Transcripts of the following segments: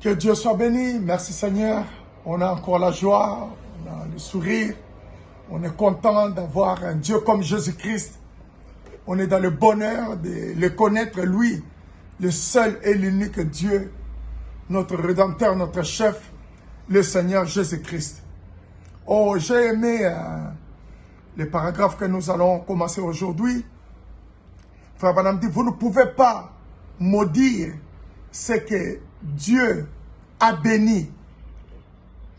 Que Dieu soit béni. Merci Seigneur. On a encore la joie, on a le sourire. On est content d'avoir un Dieu comme Jésus-Christ. On est dans le bonheur de le connaître, lui, le seul et l'unique Dieu, notre Rédempteur, notre chef, le Seigneur Jésus-Christ. Oh, j'ai aimé les paragraphes que nous allons commencer aujourd'hui. Frère Branham dit, vous ne pouvez pas maudire ce que Dieu a béni.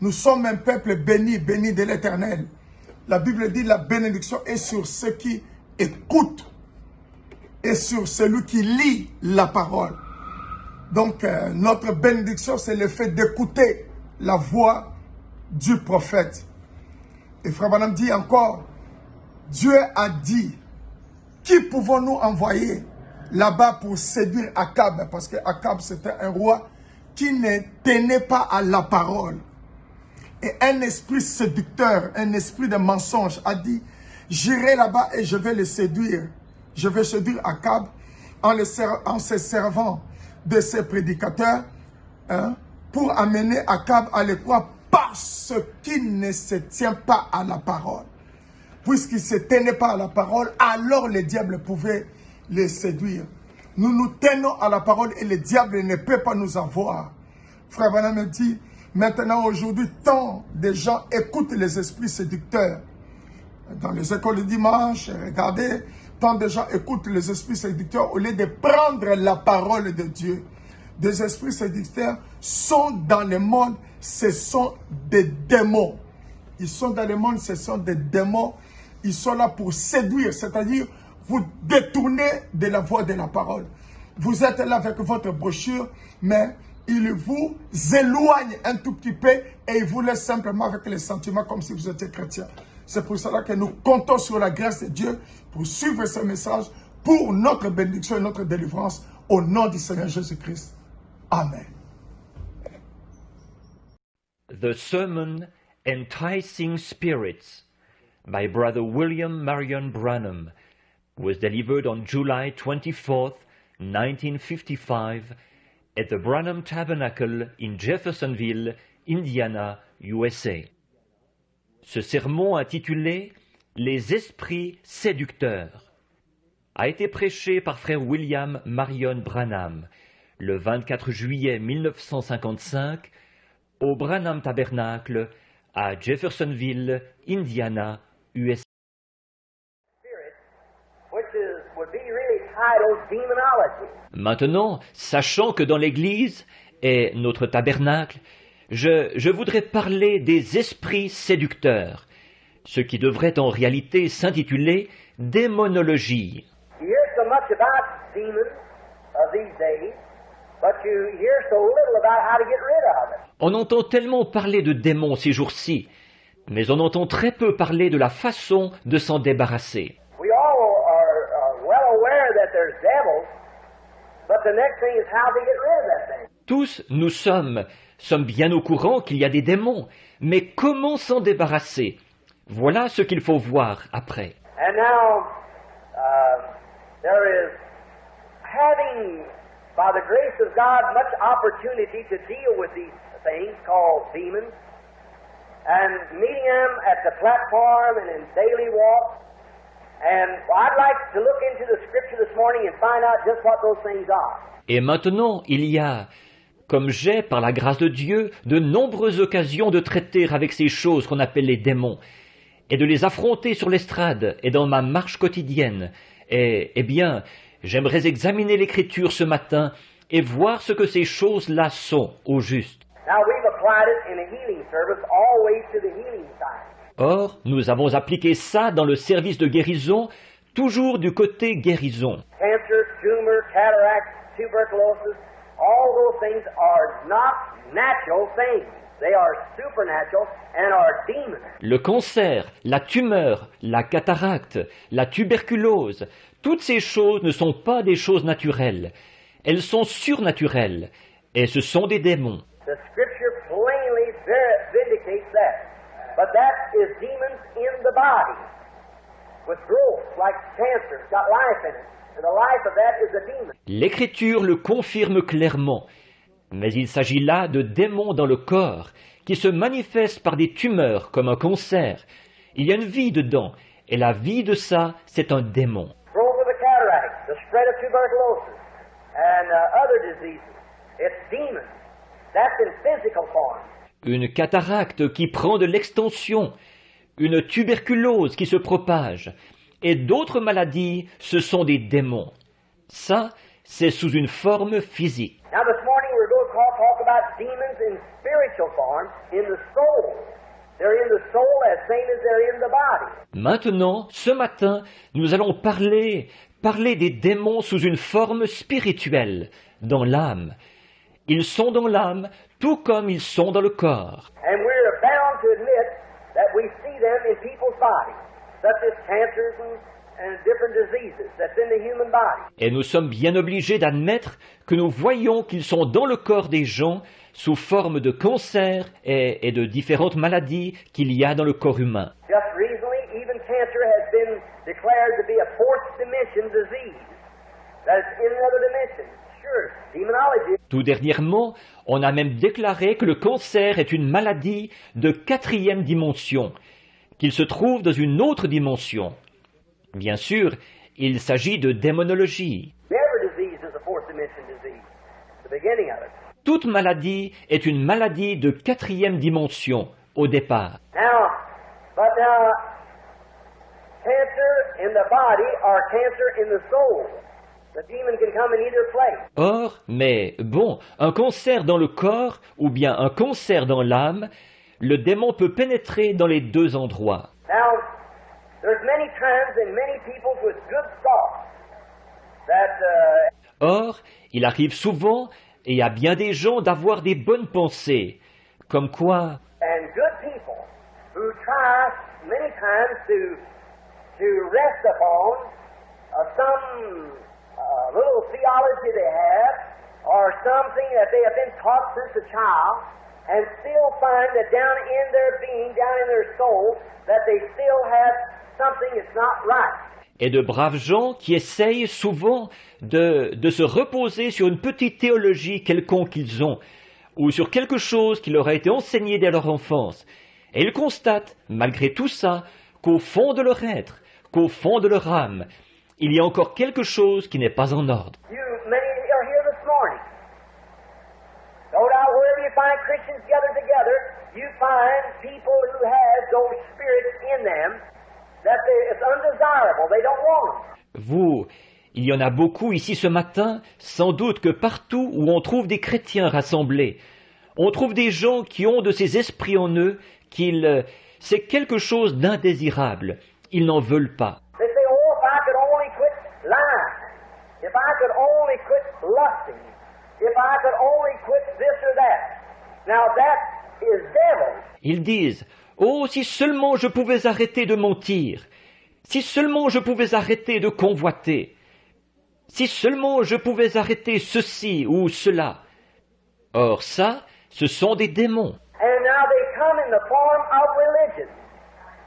Nous sommes un peuple béni, béni de l'Éternel. La Bible dit la bénédiction est sur ceux qui écoutent et sur celui qui lit la parole. Donc, notre bénédiction, c'est le fait d'écouter la voix du prophète. Et Frère Branham dit encore, Dieu a dit, qui pouvons-nous envoyer là-bas pour séduire Akab? Parce que Akab, c'était un roi qui ne tenait pas à la parole. Et un esprit séducteur, un esprit de mensonge a dit, j'irai là-bas et je vais le séduire. Je vais séduire Akab en se servant de ses prédicateurs pour amener Akab à le croire parce qu'il ne se tient pas à la parole. Puisqu'il ne se tenait pas à la parole, alors le diable pouvait les séduire. Nous nous tenons à la parole et le diable ne peut pas nous avoir. Frère Branham me dit, maintenant aujourd'hui, tant de gens écoutent les esprits séducteurs. Dans les écoles de dimanche, regardez, tant de gens écoutent les esprits séducteurs au lieu de prendre la parole de Dieu. Des esprits séducteurs sont dans le monde, ce sont des démons. Ils sont dans le monde, ce sont des démons. Ils sont là pour séduire, c'est-à-dire vous détourner de la voie de la parole. Vous êtes là avec votre brochure, mais il vous éloigne un tout petit peu et il vous laisse simplement avec les sentiments comme si vous étiez chrétien. C'est pour cela que nous comptons sur la grâce de Dieu pour suivre ce message pour notre bénédiction et notre délivrance au nom du Seigneur Jésus-Christ. Amen. The Sermon Enticing Spirits by Brother William Marion Branham was delivered on July 24th, 1955 at the Branham Tabernacle in Jeffersonville, Indiana, USA. Ce sermon intitulé « Les esprits séducteurs » a été prêché par frère William Marion Branham le 24 juillet 1955 au Branham Tabernacle à Jeffersonville, Indiana, USA. Maintenant, sachant que dans l'Église et notre tabernacle, je voudrais parler des esprits séducteurs, ce qui devrait en réalité s'intituler démonologie. On entend tellement parler de démons ces jours-ci, mais on entend très peu parler de la façon de s'en débarrasser. Tous, nous sommes bien au courant qu'il y a des démons, mais comment s'en débarrasser? Voilà ce qu'il faut voir après. And now, there is having, by the grace of God, much opportunity to deal with these things called demons, and meeting them at the platform and in daily walk. And I'd like to look into the Scripture this morning and find out just what those things are. Et maintenant, il y a, comme j'ai, par la grâce de Dieu, de nombreuses occasions de traiter avec ces choses qu'on appelle les démons, et de les affronter sur l'estrade et dans ma marche quotidienne. Et, eh bien, j'aimerais examiner l'Écriture ce matin et voir ce que ces choses-là sont au juste. Now we've applied it in a healing service always to the healing side. Or, nous avons appliqué ça dans le service de guérison, toujours du côté guérison. Cancer, tumor, cataract, tuberculosis, all those things are not natural things. They are supernatural and are demons. Le cancer, la tumeur, la cataracte, la tuberculose, toutes ces choses ne sont pas des choses naturelles. Elles sont surnaturelles et ce sont des démons. The Scripture plainly vindicates that. But that is demons in the body, with growth like cancer. It's got life in it, and the life of that is a demon. L'Écriture le confirme clairement, Mais il s'agit là de démons dans le corps, qui se manifestent par des tumeurs comme un cancer. Il y a une vie dedans, et la vie de ça, c'est un démon. Growth of the cataract, the spread of tuberculosis, and other diseases. It's demons. That's in physical form. Une cataracte qui prend de l'extension, une tuberculose qui se propage, et d'autres maladies, ce sont des démons. Ça, c'est sous une forme physique. Now this morning we're going to talk about demons in spiritual form, in the soul. They're in the soul as same as they're in the body. Maintenant, ce matin, nous allons parler des démons sous une forme spirituelle, dans l'âme. Ils sont dans l'âme, tout comme ils sont dans le corps. And we're bound to admit that we see them in people's bodies, such as cancers and different diseases that's in the human body. Et nous sommes bien obligés d'admettre que nous voyons qu'ils sont dans le corps des gens sous forme de cancer et de différentes maladies qu'il y a dans le corps humain. Just recently, even cancer has been declared to be a fourth dimension disease. That it's in another dimension. Sure, demonology. Tout dernièrement, on a même déclaré que le cancer est une maladie de 4e dimension, qu'il se trouve dans une autre dimension. Bien sûr, il s'agit de démonologie. Every disease is a fourth dimension disease. The beginning of it. Toute maladie est une maladie de 4e dimension au départ. But cancer in the body or cancer in the soul. The demon can come in either place. Or, mais bon, un cancer dans le corps ou bien un cancer dans l'âme, le démon peut pénétrer dans les deux endroits. Now, there's many times in many people with good thoughts that Or, il arrive souvent, et à bien des gens, d'avoir des bonnes pensées, comme quoi and good people who try many times to rest upon some little theology they have or something that they have been taught since a child and still find that down in their being, down in their soul, that they still have something that's not right. et de braves gens qui essayent souvent de se reposer sur une petite théologie quelconque qu'ils ont, ou sur quelque chose qui leur a été enseigné dès leur enfance. Et ils constatent, malgré tout ça, qu'au fond de leur être, qu'au fond de leur âme, il y a encore quelque chose qui n'est pas en ordre. Many are here this morning. No doubt wherever you find Christians gathered together, you find people who have those spirits in them that it's undesirable. They don't want them. Vous, il y en a beaucoup ici ce matin, sans doute que partout où on trouve des chrétiens rassemblés, on trouve des gens qui ont de ces esprits en eux c'est quelque chose d'indésirable. Ils n'en veulent pas. They say, oh, if I could only quit lying, if I could only quit lusting, if I could only quit this or that. Now that is devil. Ils disent, oh, si seulement je pouvais arrêter de mentir, si seulement je pouvais arrêter de convoiter, si seulement je pouvais arrêter ceci ou cela. Or ça, ce sont des démons. And now they come in the form of religion,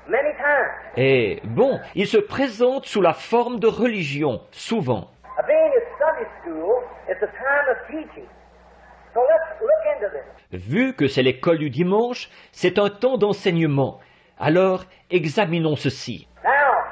many times. Et bon, ils se présentent sous la forme de religion, souvent. Being at Sunday school, it's a time of teaching. So let's look into this. Vu que c'est l'école du dimanche, c'est un temps d'enseignement. Alors, examinons ceci. Now,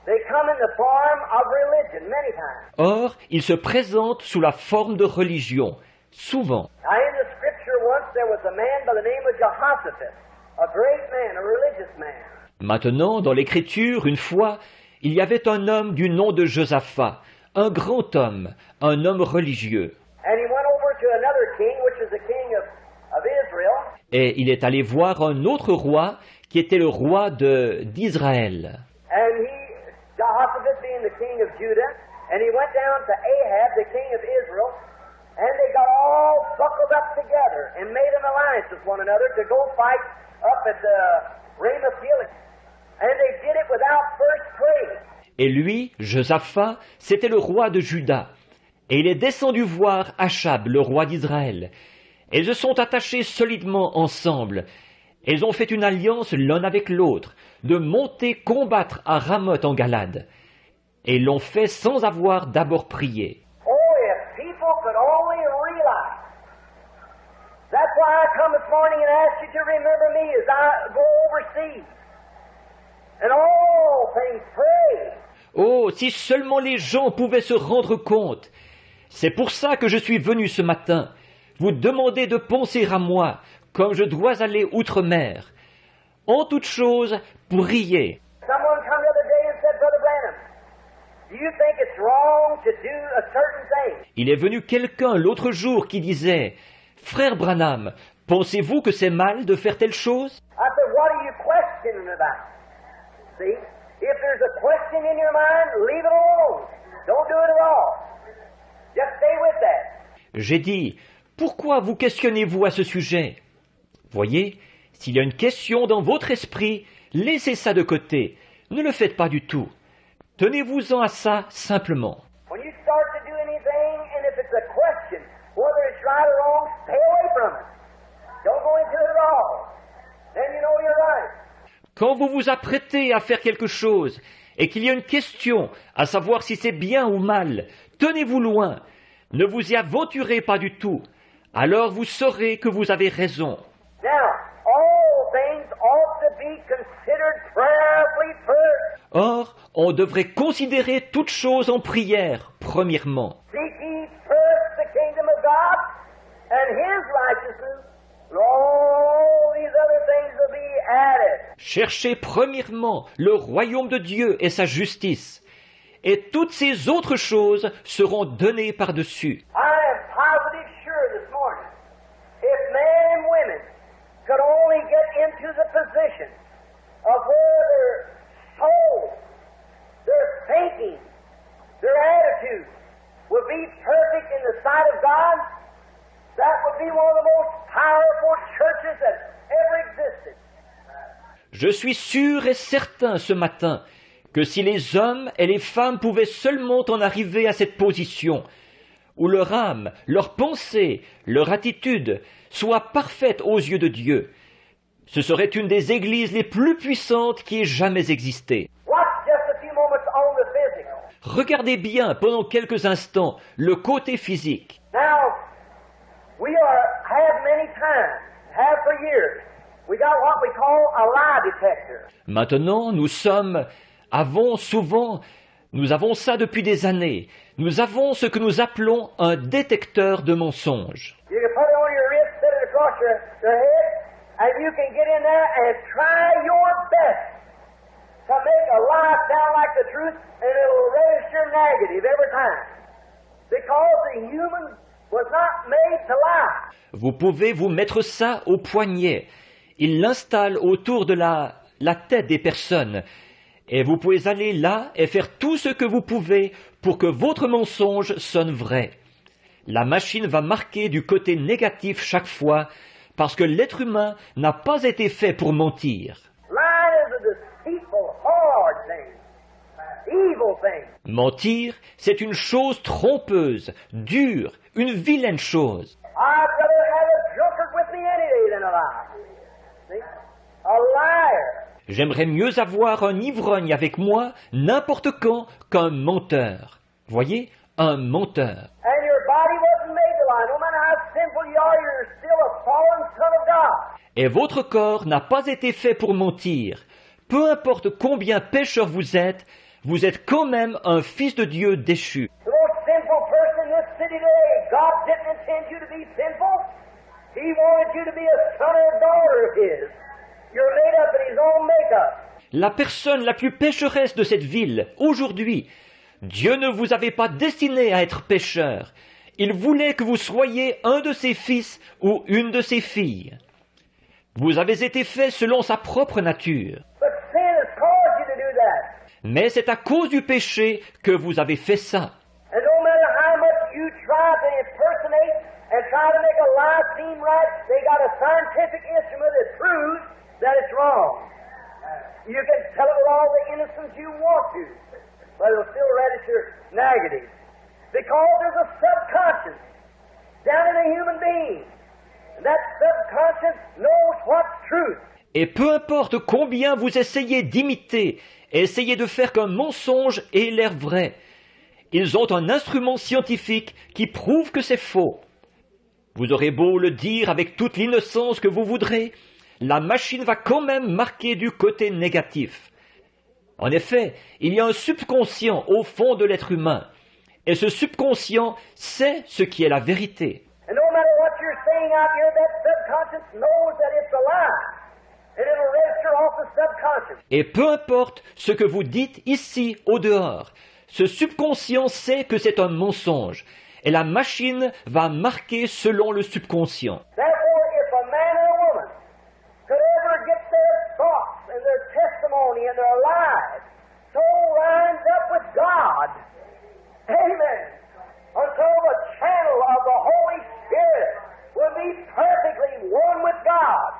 they come in the form of religion many times. Or, ils se présentent sous la forme de religion, souvent. Now, in the scripture once there was a man by the name of Jehoshaphat, a great man, a religious man. Maintenant, dans l'Écriture, une fois, il y avait un homme du nom de Josaphat, un grand homme, un homme religieux. And he went over to another king, which is the king of Israel. Et il est allé voir un autre roi, qui était le roi d'Israël. And Jehoshaphat being the king of Judah, and he went down to Ahab, the king of Israel, and they got all buckled up together and made an alliance with one another to go fight up at the Ramoth Gilead. And they did it without first praying. Et lui, Josaphat, c'était le roi de Juda. Et il est descendu voir Achab, le roi d'Israël. Et ils se sont attachés solidement ensemble. Et ils ont fait une alliance l'un avec l'autre, de monter combattre à Ramoth en Galade. Et ils l'ont fait sans avoir d'abord prié. Oh, if people could only realize come this morning and ask you to remember me as I go overseas. And all things pray. Oh, si seulement les gens pouvaient se rendre compte. C'est pour ça que je suis venu ce matin, vous demander de penser à moi, comme je dois aller outre-mer. En toute chose, priez. Someone come the other day and said, Brother Branham, do you think it's wrong to do a certain thing? Il est venu quelqu'un l'autre jour qui disait, « Frère Branham, pensez-vous que c'est mal de faire telle chose ?» I said, what are you questioning about? See, if there's a question in your mind, leave it alone. Don't do it at all. Just stay with that. J'ai dit, « Pourquoi vous questionnez-vous à ce sujet ?» Voyez, s'il y a une question dans votre esprit, laissez ça de côté. Ne le faites pas du tout. Tenez-vous-en à ça simplement. When you start to do anything, and if it's a question, whether it's right or wrong, stay away from it. Don't go into it at all. Then you know you're right. Quand vous vous apprêtez à faire quelque chose et qu'il y a une question à savoir si c'est bien ou mal, tenez-vous loin. Ne vous y aventurez pas du tout. Alors vous saurez que vous avez raison. Now, all things ought to be considered prayerfully first. Or, on devrait considérer toute chose en prière, premièrement. Seek ye first the kingdom of God and His righteousness, and all these other things will be added. Cherchez premièrement le royaume de Dieu et sa justice, et toutes ces autres choses seront données par-dessus. I am positive sure this morning, if men and women could only get into the position of where their soul, their thinking, their attitude would be perfect in the sight of God, that would be one of the most powerful churches that ever existed. Je suis sûr et certain ce matin que si les hommes et les femmes pouvaient seulement en arriver à cette position, où leur âme, leur pensée, leur attitude soient parfaites aux yeux de Dieu, ce serait une des églises les plus puissantes qui ait jamais existé. Watch just a few moments on the physical. Regardez bien pendant quelques instants le côté physique. Now, have many times, have for years, we got what we call a lie detector. Maintenant, nous avons ça depuis des années. Nous avons ce que nous appelons un détecteur de mensonges. You can put it on your wrist, set it across your head, and you can get in there and try your best to make a lie sound like the truth, and it'll register negative every time. Because the human was not made to lie. Vous pouvez vous mettre ça au poignet. Il l'installe autour de la tête des personnes. Et vous pouvez aller là et faire tout ce que vous pouvez pour que votre mensonge sonne vrai. La machine va marquer du côté négatif chaque fois parce que l'être humain n'a pas été fait pour mentir. Lying is a deceitful, hard thing, evil thing. Mentir, c'est une chose trompeuse, dure, une vilaine chose. I'd rather have a drunkard with me any day than a liar. See? A liar. J'aimerais mieux avoir un ivrogne avec moi n'importe quand qu'un menteur. Voyez, un menteur. And your body wasn't made to lie. No matter how sinful you are, you're still a fallen son of God. Et votre corps n'a pas été fait pour mentir. Peu importe combien pécheur vous êtes quand même un fils de Dieu déchu. The most sinful person in this city today, God didn't intend you to be sinful. He wanted you to be a son or a daughter of His. You're made up in His own makeup. La personne la plus pécheresse de cette ville, aujourd'hui, Dieu ne vous avait pas destiné à être pécheur. Il voulait que vous soyez un de ses fils ou une de ses filles. Vous avez été fait selon sa propre nature. But sin has caused you to do that. Mais c'est à cause du péché que vous avez fait ça. And no matter how much you try to impersonate and try to make a lie seem right, they got a scientific instrument that proves that it's wrong. You can tell it with all the innocence you want to, but it'll still register negative. Because there's a subconscious down in a human being. And that subconscious knows what's truth. Et peu importe combien vous essayez d'imiter, essayez de faire qu'un mensonge ait l'air vrai. Ils ont un instrument scientifique qui prouve que c'est faux. Vous aurez beau le dire avec toute l'innocence que vous voudrez, la machine va quand même marquer du côté négatif. En effet, il y a un subconscient au fond de l'être humain, et ce subconscient sait ce qui est la vérité. And no matter what you're saying out here, that subconscious knows that it's a lie. And it'll register off the subconscious. Et peu importe ce que vous dites ici, au dehors, ce subconscient sait que c'est un mensonge, et la machine va marquer selon le subconscient. Therefore, if a man or a woman could ever get their thoughts and their testimony and their lives so lined up with God, amen, until the channel of the Holy Spirit will be perfectly one with God,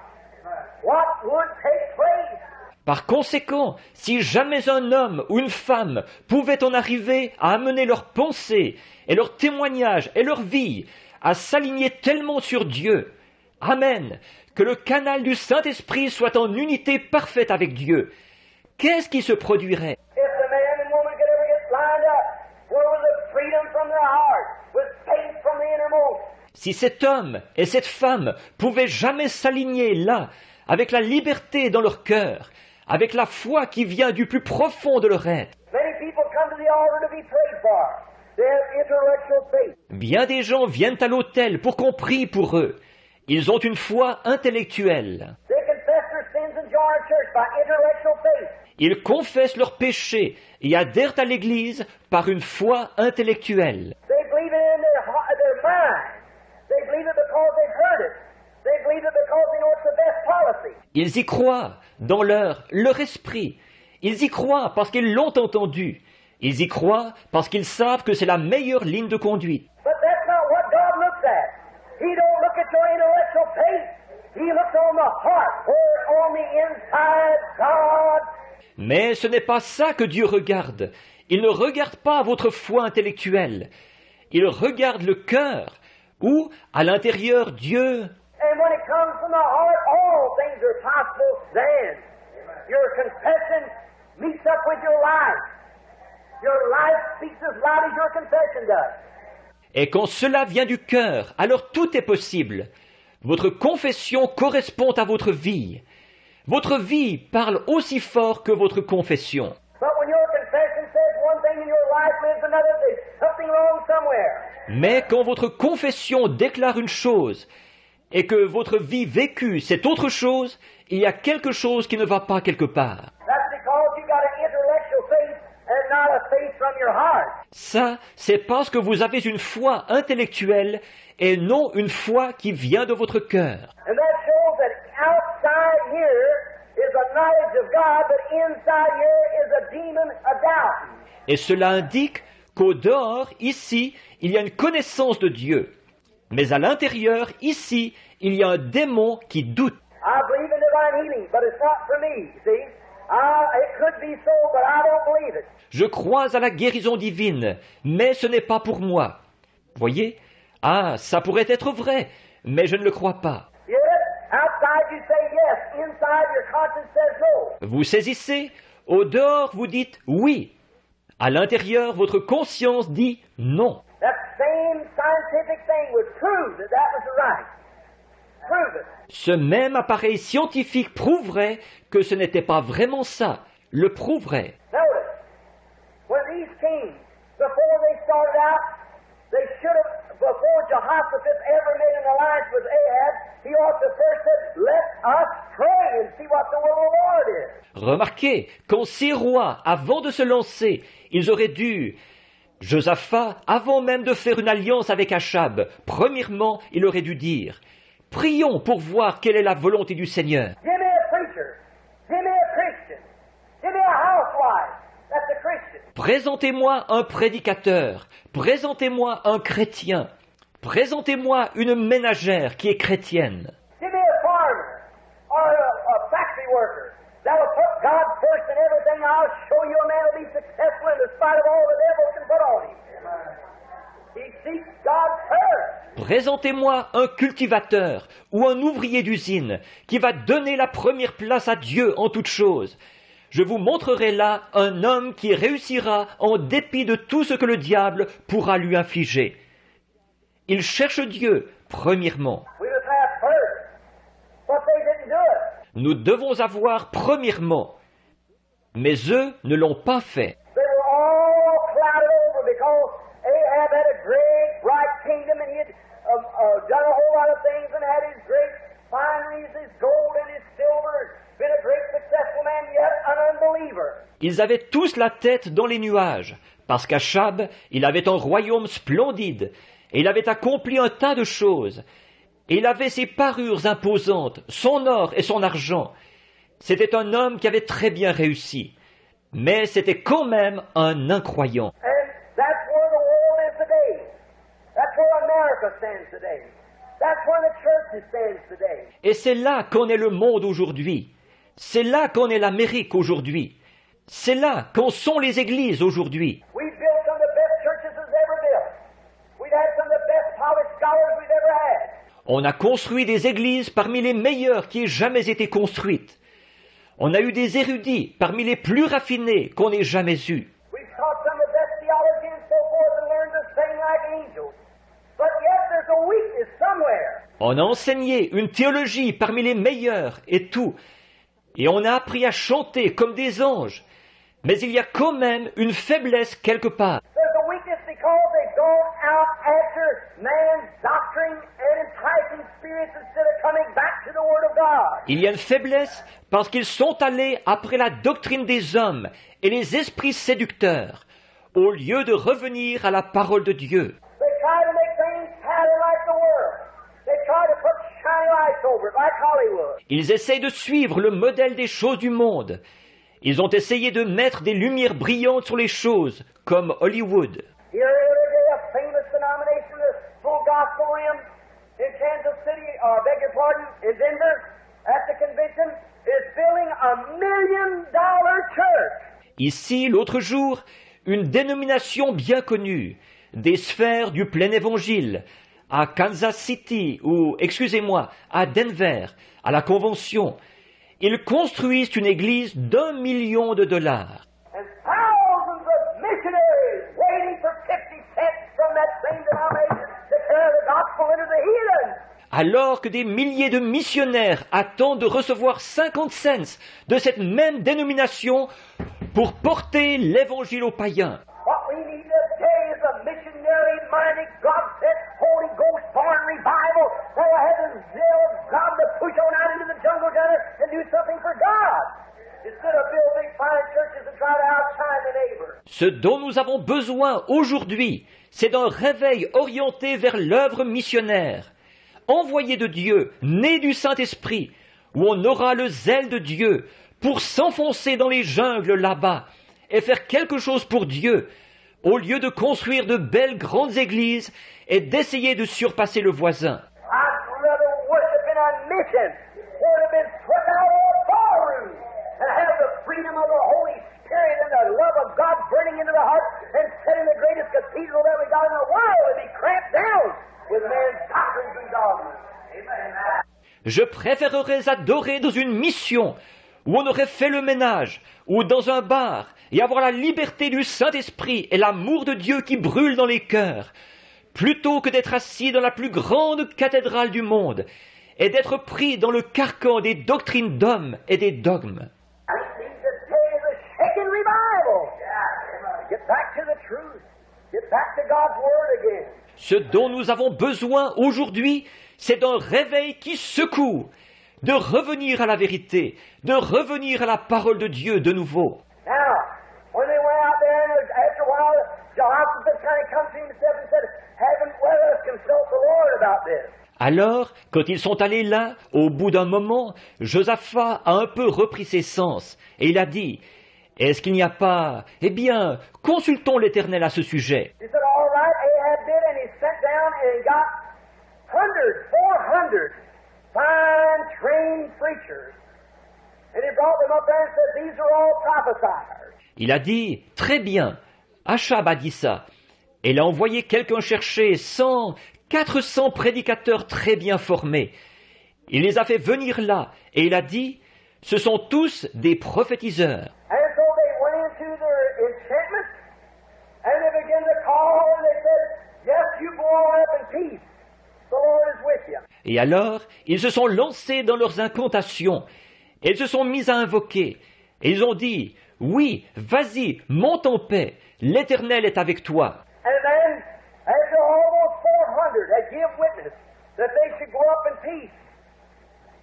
what would take place? Par conséquent, si jamais un homme ou une femme pouvait en arriver à amener leurs pensées et leurs témoignages et leur vie à s'aligner tellement sur Dieu, Amen, que le canal du Saint-Esprit soit en unité parfaite avec Dieu, qu'est-ce qui se produirait? If the man and woman could ever get lined up, where was the freedom from their heart, with faith from the innermost? Si cet homme et cette femme pouvaient jamais s'aligner là, avec la liberté dans leur cœur, avec la foi qui vient du plus profond de leur être. Many people come to the altar to be prayed for. They have intellectual faith. Bien des gens viennent à l'autel pour qu'on prie pour eux. Ils ont une foi intellectuelle. They confess their sins and join a church by intellectual faith. Ils confessent leurs péchés et adhèrent à l'Église par une foi intellectuelle. They believe it in their mind. They believe it because they've heard it. They believe it because they know it's the best policy. Ils y croient dans leur esprit. Ils y croient parce qu'ils l'ont entendu. Ils y croient parce qu'ils savent que c'est la meilleure ligne de conduite. But that's not what God looks at. He don't look at your intellectual faith. He looks on the heart, where on the inside God. Mais ce n'est pas ça que Dieu regarde. Il ne regarde pas votre foi intellectuelle. Il regarde le cœur, où, à l'intérieur, Dieu... And when it comes from the heart, all things are possible then. Your confession meets up with your life. Your life speaks as loud as your confession does. Et quand cela vient du cœur, alors tout est possible. Votre confession correspond à votre vie. Votre vie parle aussi fort que votre confession. But when your confession says one thing and your life lives another, there's something wrong somewhere. Mais quand votre confession déclare une chose et que votre vie vécue c'est autre chose, il y a quelque chose qui ne va pas quelque part. That's because you got an intellectual faith and not a faith from your heart. Ça, c'est parce que vous avez une foi intellectuelle et non une foi qui vient de votre cœur. And that shows that outside here is a knowledge of God, but inside here is a demon, a doubt. Et cela indique qu'au dehors, ici, il y a une connaissance de Dieu. Mais à l'intérieur, ici, il y a un démon qui doute. I believe in divine healing, but it's not for me, see? It could be so, but I don't believe it. Je crois à la guérison divine, mais ce n'est pas pour moi. Voyez? Ah, ça pourrait être vrai, mais je ne le crois pas. Get it? Outside you say yes, inside your conscience says no. Vous saisissez? Au dehors, vous dites oui. À l'intérieur, votre conscience dit non. That same scientific thing would prove that that was right. Prove it. Ce même appareil scientifique prouverait que ce n'était pas vraiment ça. Le prouverait. Notice, when these kings, before they started out, they should have, before Jehoshaphat ever made an alliance with Ahab, he ought to first said, let us pray and see what the will of the Lord is. Remarquez, quand ces rois, avant de se lancer, ils auraient dû... Josaphat, avant même de faire une alliance avec Achab, premièrement, il aurait dû dire « Prions pour voir quelle est la volonté du Seigneur. Give me a preacher. Give me a Christian. Give me a housewife. That's a Christian. Présentez-moi un prédicateur, présentez-moi un chrétien, présentez-moi une ménagère qui est chrétienne. Give me a farmer or a factory worker that'll put God first in everything. I'll show you a man who'll be successful in spite of all the devil can put on him. He seeks God first. Présentez-moi un cultivateur ou un ouvrier d'usine qui va donner la première place à Dieu en toutes choses. Je vous montrerai là un homme qui réussira en dépit de tout ce que le diable pourra lui infliger. Il cherche Dieu premièrement. We must have first. But they didn't do it. Nous devons avoir premièrement. Mais eux ne l'ont pas fait. They were all clouded over because Ahab had a great, bright kingdom and he had done a whole lot of things and had his great fineries, his gold and his silver, been a great successful man, yet an unbeliever. Ils avaient tous la tête dans les nuages, parce qu'Achab, il avait un royaume splendide, et il avait accompli un tas de choses, et il avait ses parures imposantes, son or et son argent. C'était un homme qui avait très bien réussi, mais c'était quand même un incroyant. And that's where the world is today. That's where America stands today. That's where the church stands today. Et c'est là qu'en est le monde aujourd'hui. C'est là qu'en est l'Amérique aujourd'hui. C'est là qu'en sont les églises aujourd'hui. We built some of the best churches that's ever built. We've had some of the best polished scholars we've ever had. On a construit des églises parmi les meilleures qui aient jamais été construites. On a eu des érudits parmi les plus raffinés qu'on ait jamais eus. We've taught some of the best theology and so forth and learned to sing like angels. But yet there's a weakness somewhere. On a enseigné une théologie parmi les meilleures et tout. Et on a appris à chanter comme des anges. Mais il y a quand même une faiblesse quelque part. There's a weakness because they've gone out after man's doctrine and enticing spirits instead of coming back to the Word of God. Il y a une faiblesse parce qu'ils sont allés après la doctrine des hommes et les esprits séducteurs, au lieu de revenir à la parole de Dieu. They try to make things pattern like the world. They try to put shiny lights over it like Hollywood. Ils essayent de suivre le modèle des choses du monde. Ils ont essayé de mettre des lumières brillantes sur les choses, comme Hollywood. Here the other day, a famous denomination, the Full Gospel Rim in Kansas City, beg your pardon, in Denver, at the convention, is building $1 million church. Ici, l'autre jour, une dénomination bien connue, des sphères du plein évangile, à Kansas City, ou, excusez-moi, à Denver, à la convention. Ils construisent une église d'1 million $. And thousands of missionaries waiting for 50 cents from that same denomination to carry the gospel into the heathen. Alors que des milliers de missionnaires attendent de recevoir 50 cents de cette même dénomination pour porter l'évangile aux païens. What we need today is a missionary-minded, God-sent, Holy Ghost-born revival that will have the zeal of God to push on out into the jungle together and do something for God, instead of build big fine churches and try to outshine the neighbor. Ce dont nous avons besoin aujourd'hui, c'est d'un réveil orienté vers l'œuvre missionnaire, envoyé de Dieu, né du Saint-Esprit, où on aura le zèle de Dieu pour s'enfoncer dans les jungles là-bas et faire quelque chose pour Dieu, au lieu de construire de belles grandes églises et d'essayer de surpasser le voisin. I'd rather worship in a mission where to been put out of a ballroom and have the freedom of the Holy Spirit and the love of God burning into the heart and set in the greatest cathedral that we got in the world and be cramped down with man's doctrines and dogmas. Amen. Je préférerais adorer dans une mission où on aurait fait le ménage, ou dans un bar, et avoir la liberté du Saint-Esprit et l'amour de Dieu qui brûle dans les cœurs, plutôt que d'être assis dans la plus grande cathédrale du monde, et d'être pris dans le carcan des doctrines d'hommes et des dogmes. I think today is a shaken revival. Get back to the truth. Get back to God's Word again. Ce dont nous avons besoin aujourd'hui, c'est d'un réveil qui secoue, de revenir à la vérité, de revenir à la parole de Dieu de nouveau. Now, when they went out there, and after a while, Jehoshaphat kind of come to himself and said, let us consult the Lord about this. Alors, quand ils sont allés là, au bout d'un moment, Josaphat a un peu repris ses sens, et il a dit, « Est-ce qu'il n'y a pas... Eh bien, consultons l'Éternel à ce sujet. » He said, all right, Ahab did, and he sat down and he got 400 fine, trained preachers. And he brought them up there and said, these are all prophesiers. Il a dit, « Très bien. » Achab a dit ça. Et il a envoyé quelqu'un chercher 400 prédicateurs très bien formés. Il les a fait venir là, et il a dit, « Ce sont tous des prophétiseurs. » And so they went into their enchantment, and they began to call, and they said, yes, you go on up in peace. The Lord is with Et alors, ils se sont lancés dans leurs incantations, et ils se sont mis à invoquer, et ils ont dit, oui, vas-y, monte en paix, l'Éternel est avec toi. And then, after almost 400 had give witness that they should go up in peace,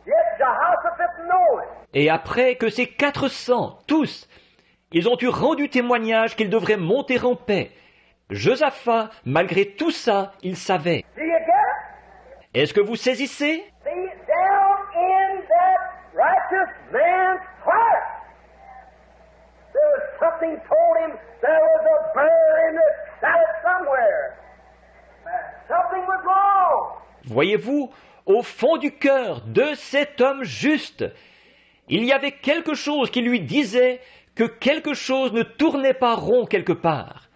yet Jehoshaphat knowing. Et après que ces 400, tous, ils ont eu rendu témoignage qu'ils devraient monter en paix, Josaphat, malgré tout ça, il savait. Do you get it? Est-ce que vous saisissez? See, down in that righteous man's heart, there was something told him there was a bear in the salad somewhere. Something was wrong. Voyez-vous, au fond du cœur de cet homme juste, il y avait quelque chose qui lui disait que quelque chose ne tournait pas rond quelque part.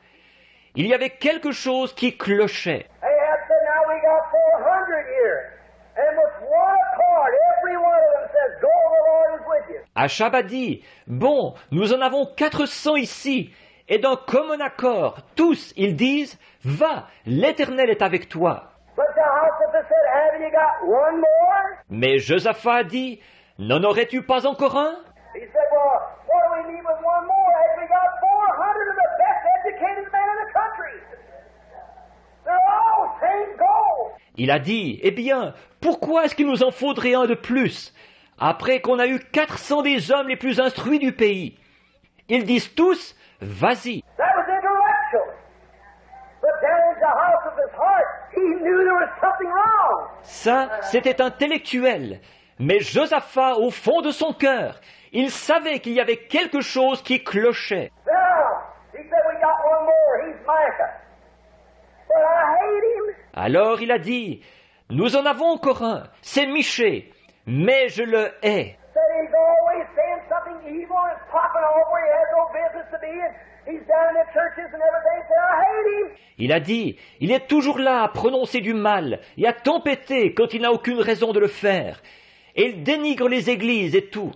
Il y avait quelque chose qui clochait. Ahab said, now we got 400 here. And with one accord, every one of them says, go, the Lord is with you. Achab a dit, bon, nous en avons 400 ici, et d'un commun accord, tous, ils disent, va, l'Éternel est avec toi. But Jehoshaphat said, haven't you got one more? Mais Josaphat a dit, n'en aurais-tu pas encore un? He said, well, what do we need with one more? As we got 400 of the best educated men in the country. They're all same goal. Il a dit, eh bien, pourquoi est-ce qu'il nous en faudrait un de plus, après qu'on a eu 400 des hommes les plus instruits du pays? Ils disent tous, vas-y. That was intellectual. But down in Jehoshaphat's heart, he knew there was something wrong. Ça, c'était intellectuel. Mais Josaphat, au fond de son cœur, il savait qu'il y avait quelque chose qui clochait. Now, he said, we got one more. He's Micah. But I hate him. Alors il a dit, nous en avons encore un, c'est Michée, mais je le hais. Said he's always saying something evil and popping off where he has no business to be, and he's down in the churches and everything. Said, I hate him. Il a dit, il est toujours là à prononcer du mal et à tempêter quand il n'a aucune raison de le faire. Et il dénigre les églises et tout.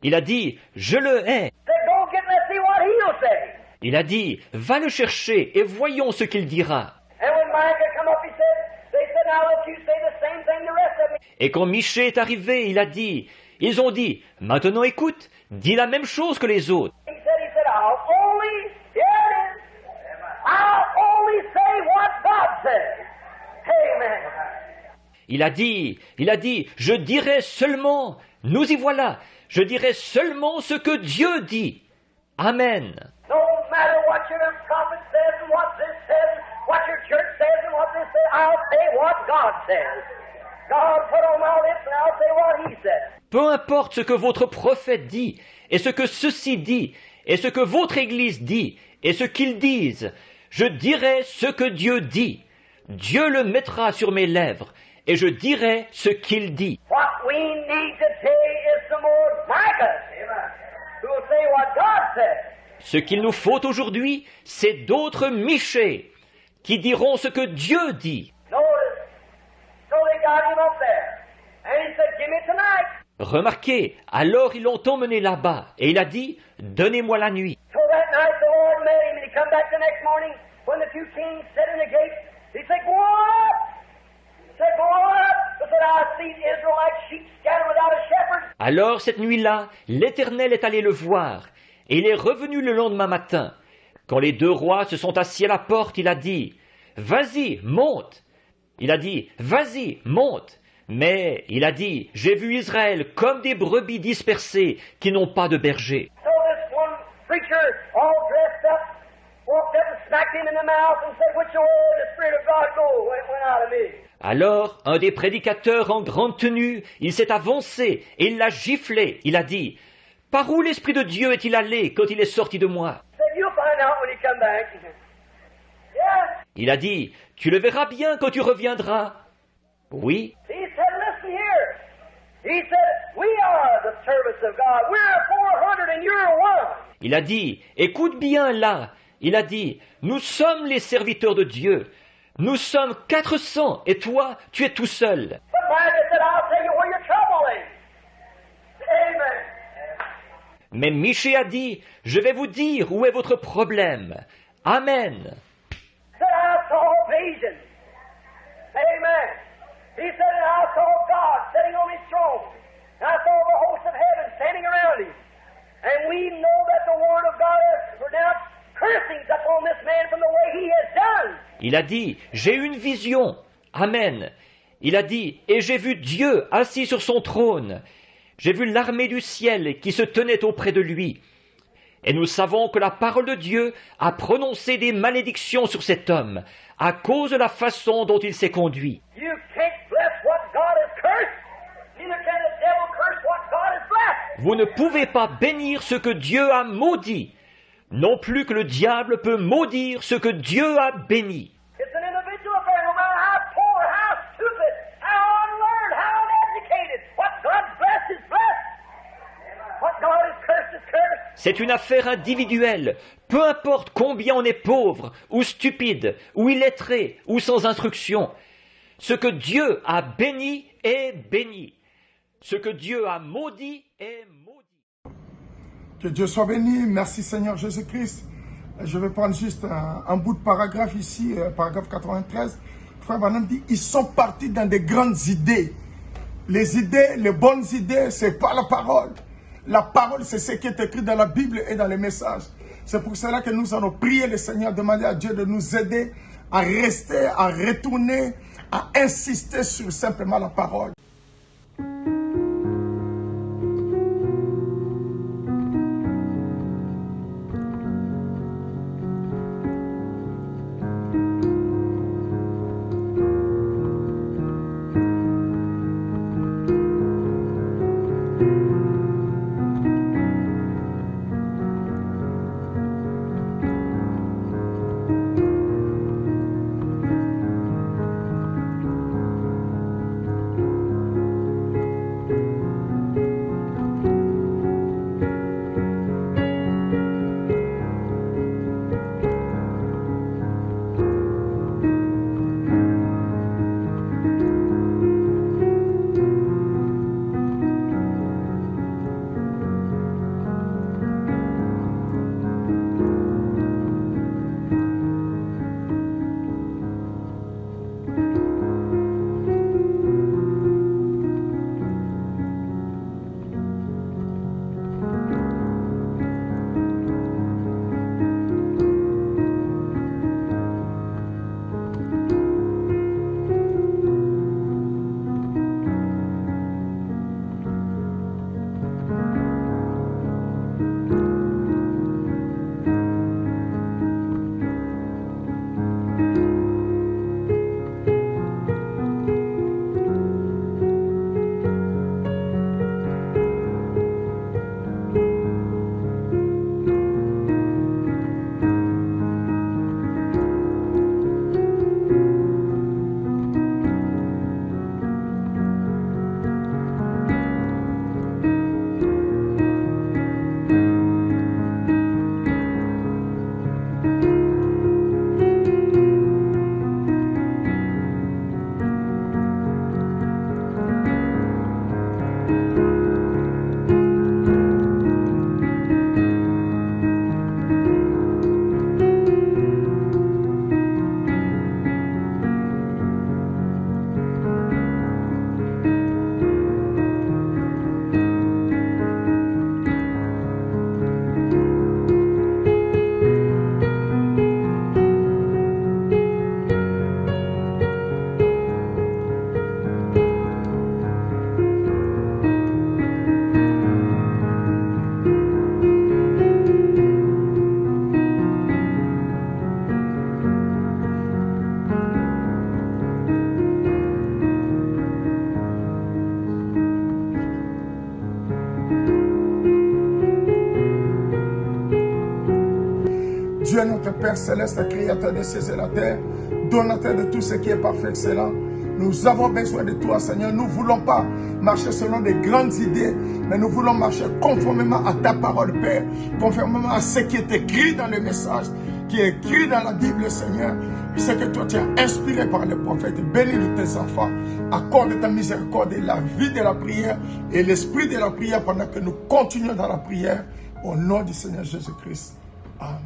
Il a dit, je le hais. Said, go get him and see what he'll say. Il a dit, va le chercher et voyons ce qu'il dira. And when Micah come up, they said, now let you say the same thing the rest of them. Et quand Michée est arrivé, il a dit, ils ont dit, maintenant écoute, dis la même chose que les autres. He said, I'll only say what God says. Amen. Il a dit, je dirai seulement, nous y voilà, je dirai seulement ce que Dieu dit. Amen. No matter what your prophet says and what this says, what your church says and what this says, I'll say what God says. God put on my lips and I'll say what He says. Peu importe ce que votre prophète dit, et ce que ceci dit, et ce que votre Église dit, et ce qu'ils disent, je dirai ce que Dieu dit. Dieu le mettra sur mes lèvres, et je dirai ce qu'il dit. What we need today is some more Micahs who will say what God says. Ce qu'il nous faut aujourd'hui, c'est d'autres Michées qui diront ce que Dieu dit. Notice, so they got him up there. And he said, give me tonight. Remarquez, alors ils l'ont emmené là-bas, et il a dit, donnez-moi la nuit. So that night the Lord met him, and he come back the next morning when the two kings sat in the gate. He said, go on up. He said, go on up. He said, I see Israel like sheep scattered without a shepherd. Alors cette nuit-là, l'Éternel est allé le voir, et il est revenu le lendemain matin. Quand les deux rois se sont assis à la porte, il a dit, vas-y, monte. Il a dit, vas-y, monte. Mais il a dit, j'ai vu Israël comme des brebis dispersées qui n'ont pas de berger. So this one preacher, all dressed up, walked up and smacked him in the mouth and said, which way the Spirit of God go? Went out of me. Alors, un des prédicateurs en grande tenue, il s'est avancé et il l'a giflé. Il a dit, par où l'Esprit de Dieu est-il allé quand il est sorti de moi? He said, you'll find out when you come back. Yes. Il a dit, tu le verras bien quand tu reviendras. Oui. He said, listen here. He said, we are the servants of God. We're 400 and you're one. Il a dit, écoute bien là. Il a dit, nous sommes les serviteurs de Dieu. Nous sommes 400 et toi, tu es tout seul. But Micah said, I'll tell you where your trouble is. Amen. Mais Michée a dit, je vais vous dire où est votre problème. Amen. He said, I saw visions. Amen. He said, and I saw God sitting on his throne. And I saw the host of heaven standing around him. And we know that the Word of God has pronounced cursings upon this man from the way he has done. Il a dit, j'ai eu une vision. Amen. Il a dit, et j'ai vu Dieu assis sur son trône. J'ai vu l'armée du ciel qui se tenait auprès de lui. Et nous savons que la parole de Dieu a prononcé des malédictions sur cet homme à cause de la façon dont il s'est conduit. You can't bless what God has cursed, neither can the devil curse what God has blessed. Vous ne pouvez pas bénir ce que Dieu a maudit, non plus que le diable peut maudire ce que Dieu a béni. It's an individual affair, no matter how poor, how stupid, how unlearned, how uneducated. What God blessed is blessed. What God has cursed is cursed. C'est une affaire individuelle. Peu importe combien on est pauvre, ou stupide, ou illettré, ou sans instruction. Ce que Dieu a béni est béni. Ce que Dieu a maudit est maudit. Que Dieu soit béni. Merci Seigneur Jésus-Christ. Je vais prendre juste un bout de paragraphe ici, paragraphe 93. Frère Branham dit, ils sont partis dans des grandes idées. Les idées, les bonnes idées, c'est pas la parole. La parole, c'est ce qui est écrit dans la Bible et dans les messages. C'est pour cela que nous allons prier le Seigneur, demander à Dieu de nous aider à rester, à retourner, à insister sur simplement la parole. Dieu notre Père Céleste, Créateur des cieux et la terre, donateur de tout ce qui est parfait, excellent. Nous avons besoin de toi, Seigneur. Nous ne voulons pas marcher selon des grandes idées, mais nous voulons marcher conformément à ta parole, Père, conformément à ce qui est écrit dans le message, qui est écrit dans la Bible, Seigneur. Ce que toi tu as inspiré par les prophètes. Bénis tes enfants. Accorde ta miséricorde et la vie de la prière et l'esprit de la prière pendant que nous continuons dans la prière. Au nom du Seigneur Jésus-Christ. Amen.